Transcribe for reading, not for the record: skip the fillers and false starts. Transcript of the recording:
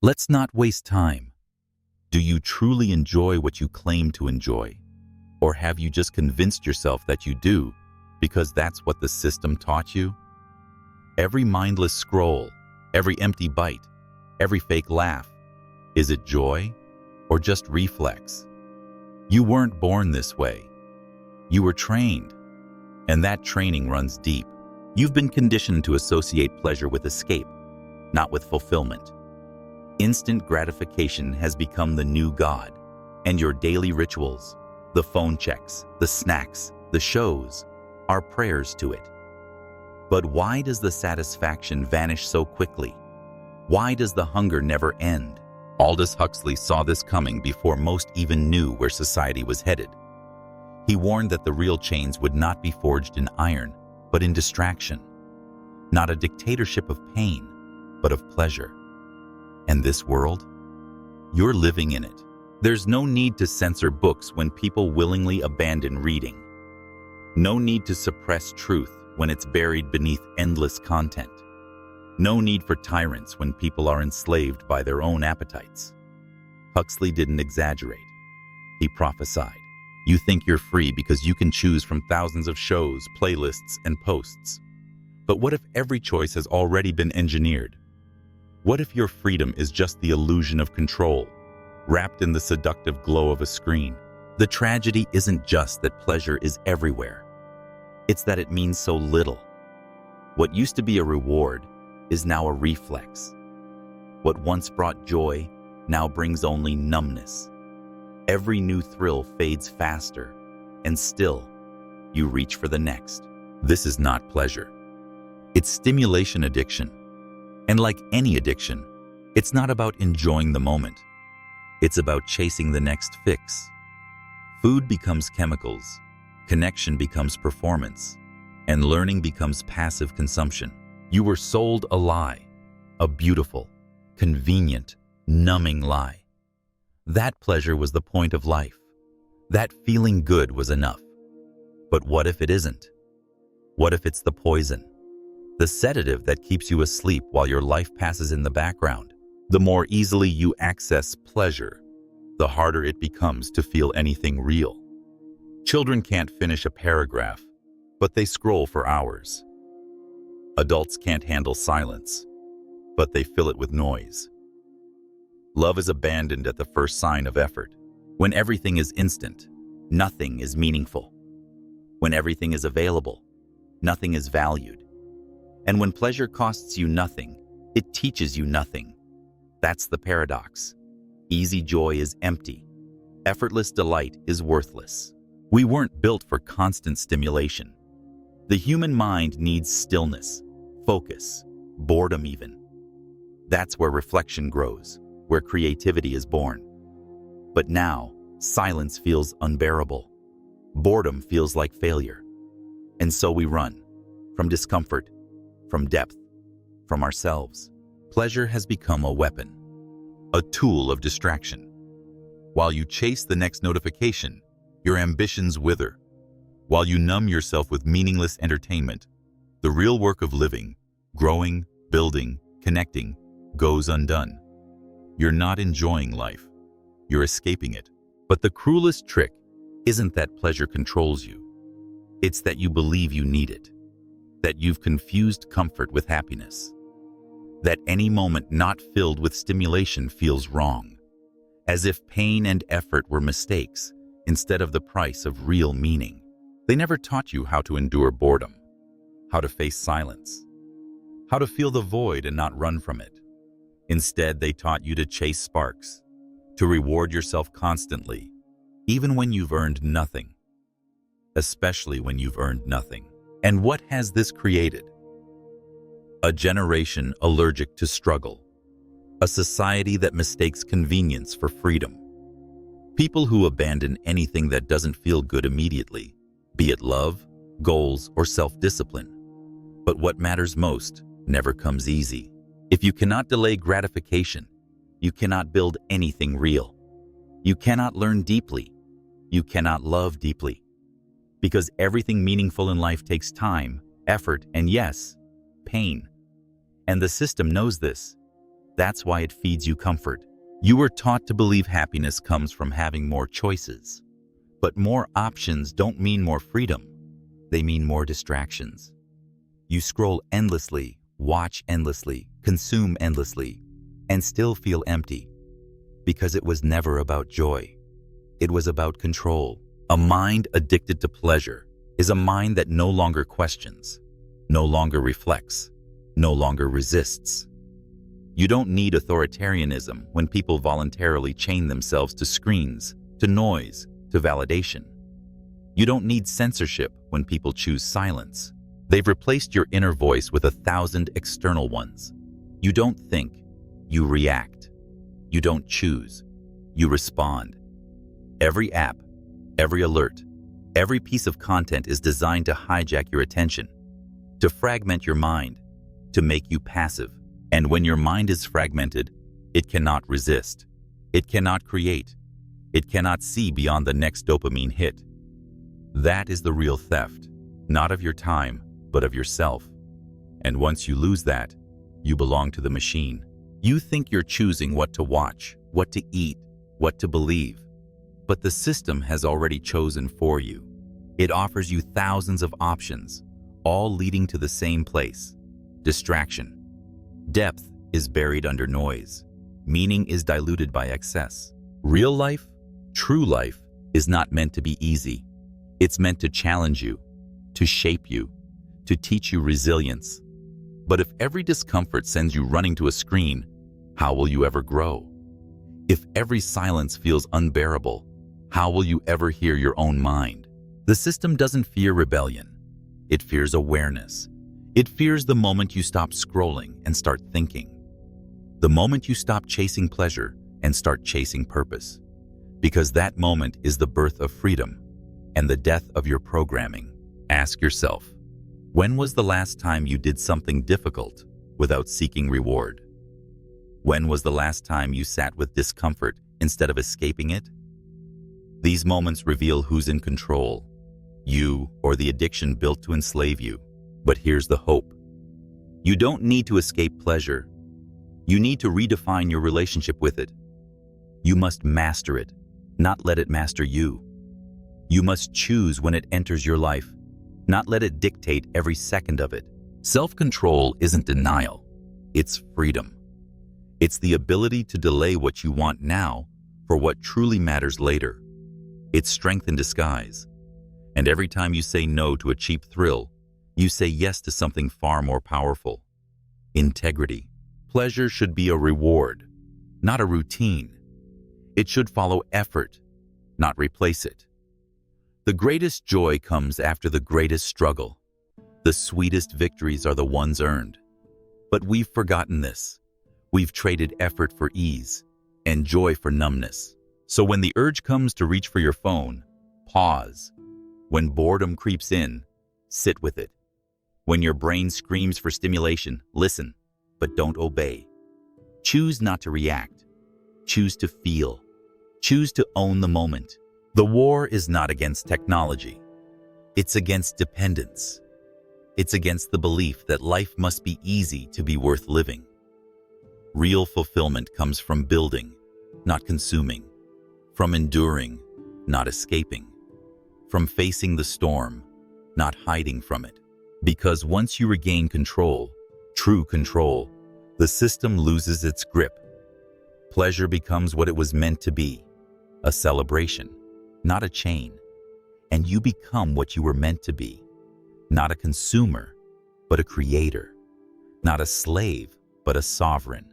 Let's not waste time. Do you truly enjoy what you claim to enjoy? Or have you just convinced yourself that you do because that's what the system taught you? Every mindless scroll, every empty bite, every fake laugh, is it joy or just reflex? You weren't born this way. You were trained, and that training runs deep. You've been conditioned to associate pleasure with escape, not with fulfillment. Instant gratification has become the new god, and your daily rituals, the phone checks, the snacks, the shows, are prayers to it. But why does the satisfaction vanish so quickly? Why does the hunger never end? Aldous Huxley saw this coming before most even knew where society was headed. He warned that the real chains would not be forged in iron, but in distraction. Not a dictatorship of pain, but of pleasure. And this world? You're living in it. There's no need to censor books when people willingly abandon reading. No need to suppress truth when it's buried beneath endless content. No need for tyrants when people are enslaved by their own appetites. Huxley didn't exaggerate. He prophesied. You think you're free because you can choose from thousands of shows, playlists, and posts. But what if every choice has already been engineered? What if your freedom is just the illusion of control, wrapped in the seductive glow of a screen? The tragedy isn't just that pleasure is everywhere. It's that it means so little. What used to be a reward is now a reflex. What once brought joy now brings only numbness. Every new thrill fades faster, and still, you reach for the next. This is not pleasure. It's stimulation addiction. And like any addiction, it's not about enjoying the moment. It's about chasing the next fix. Food becomes chemicals, connection becomes performance, and learning becomes passive consumption. You were sold a lie, a beautiful, convenient, numbing lie. That pleasure was the point of life. That feeling good was enough. But what if it isn't? What if it's the poison? The sedative that keeps you asleep while your life passes in the background? The more easily you access pleasure, the harder it becomes to feel anything real. Children can't finish a paragraph, but they scroll for hours. Adults can't handle silence, but they fill it with noise. Love is abandoned at the first sign of effort. When everything is instant, nothing is meaningful. When everything is available, nothing is valued. And when pleasure costs you nothing, it teaches you nothing. That's the paradox. Easy joy is empty. Effortless delight is worthless. We weren't built for constant stimulation. The human mind needs stillness, focus, boredom even. That's where reflection grows, where creativity is born. But now, silence feels unbearable. Boredom feels like failure. And so we run, from discomfort, from depth, from ourselves. Pleasure has become a weapon, a tool of distraction. While you chase the next notification, your ambitions wither. While you numb yourself with meaningless entertainment, the real work of living, growing, building, connecting, goes undone. You're not enjoying life. You're escaping it. But the cruelest trick isn't that pleasure controls you. It's that you believe you need it. That you've confused comfort with happiness. That any moment not filled with stimulation feels wrong. As if pain and effort were mistakes instead of the price of real meaning. They never taught you how to endure boredom, how to face silence, how to feel the void and not run from it. Instead, they taught you to chase sparks, to reward yourself constantly, even when you've earned nothing. Especially when you've earned nothing. And what has this created? A generation allergic to struggle. A society that mistakes convenience for freedom. People who abandon anything that doesn't feel good immediately, be it love, goals, or self-discipline. But what matters most never comes easy. If you cannot delay gratification, you cannot build anything real. You cannot learn deeply. You cannot love deeply. Because everything meaningful in life takes time, effort, and yes, pain. And the system knows this. That's why it feeds you comfort. You were taught to believe happiness comes from having more choices. But more options don't mean more freedom. They mean more distractions. You scroll endlessly, watch endlessly, consume endlessly, and still feel empty. Because it was never about joy. It was about control. A mind addicted to pleasure is a mind that no longer questions, no longer reflects, no longer resists. You don't need authoritarianism when people voluntarily chain themselves to screens, to noise, to validation. You don't need censorship when people choose silence. They've replaced your inner voice with 1,000 external ones. You don't think, you react. You don't choose, you respond. Every app, every alert, every piece of content is designed to hijack your attention, to fragment your mind, to make you passive. And when your mind is fragmented, it cannot resist. It cannot create. It cannot see beyond the next dopamine hit. That is the real theft, not of your time, but of yourself. And once you lose that, you belong to the machine. You think you're choosing what to watch, what to eat, what to believe. But the system has already chosen for you. It offers you thousands of options, all leading to the same place: distraction. Depth is buried under noise. Meaning is diluted by excess. Real life, true life, is not meant to be easy. It's meant to challenge you, to shape you, to teach you resilience. But if every discomfort sends you running to a screen, how will you ever grow? If every silence feels unbearable, how will you ever hear your own mind? The system doesn't fear rebellion. It fears awareness. It fears the moment you stop scrolling and start thinking. The moment you stop chasing pleasure and start chasing purpose. Because that moment is the birth of freedom and the death of your programming. Ask yourself, when was the last time you did something difficult without seeking reward? When was the last time you sat with discomfort instead of escaping it? These moments reveal who's in control, you or the addiction built to enslave you. But here's the hope. You don't need to escape pleasure. You need to redefine your relationship with it. You must master it, not let it master you. You must choose when it enters your life, not let it dictate every second of it. Self-control isn't denial, it's freedom. It's the ability to delay what you want now for what truly matters later. It's strength in disguise. And every time you say no to a cheap thrill, you say yes to something far more powerful. Integrity. Pleasure should be a reward, not a routine. It should follow effort, not replace it. The greatest joy comes after the greatest struggle. The sweetest victories are the ones earned. But we've forgotten this. We've traded effort for ease and joy for numbness. So when the urge comes to reach for your phone, pause. When boredom creeps in, sit with it. When your brain screams for stimulation, listen, but don't obey. Choose not to react. Choose to feel. Choose to own the moment. The war is not against technology. It's against dependence. It's against the belief that life must be easy to be worth living. Real fulfillment comes from building, not consuming. From enduring, not escaping. From facing the storm, not hiding from it. Because once you regain control, true control, the system loses its grip. Pleasure becomes what it was meant to be, a celebration, not a chain. And you become what you were meant to be, not a consumer, but a creator. Not a slave, but a sovereign.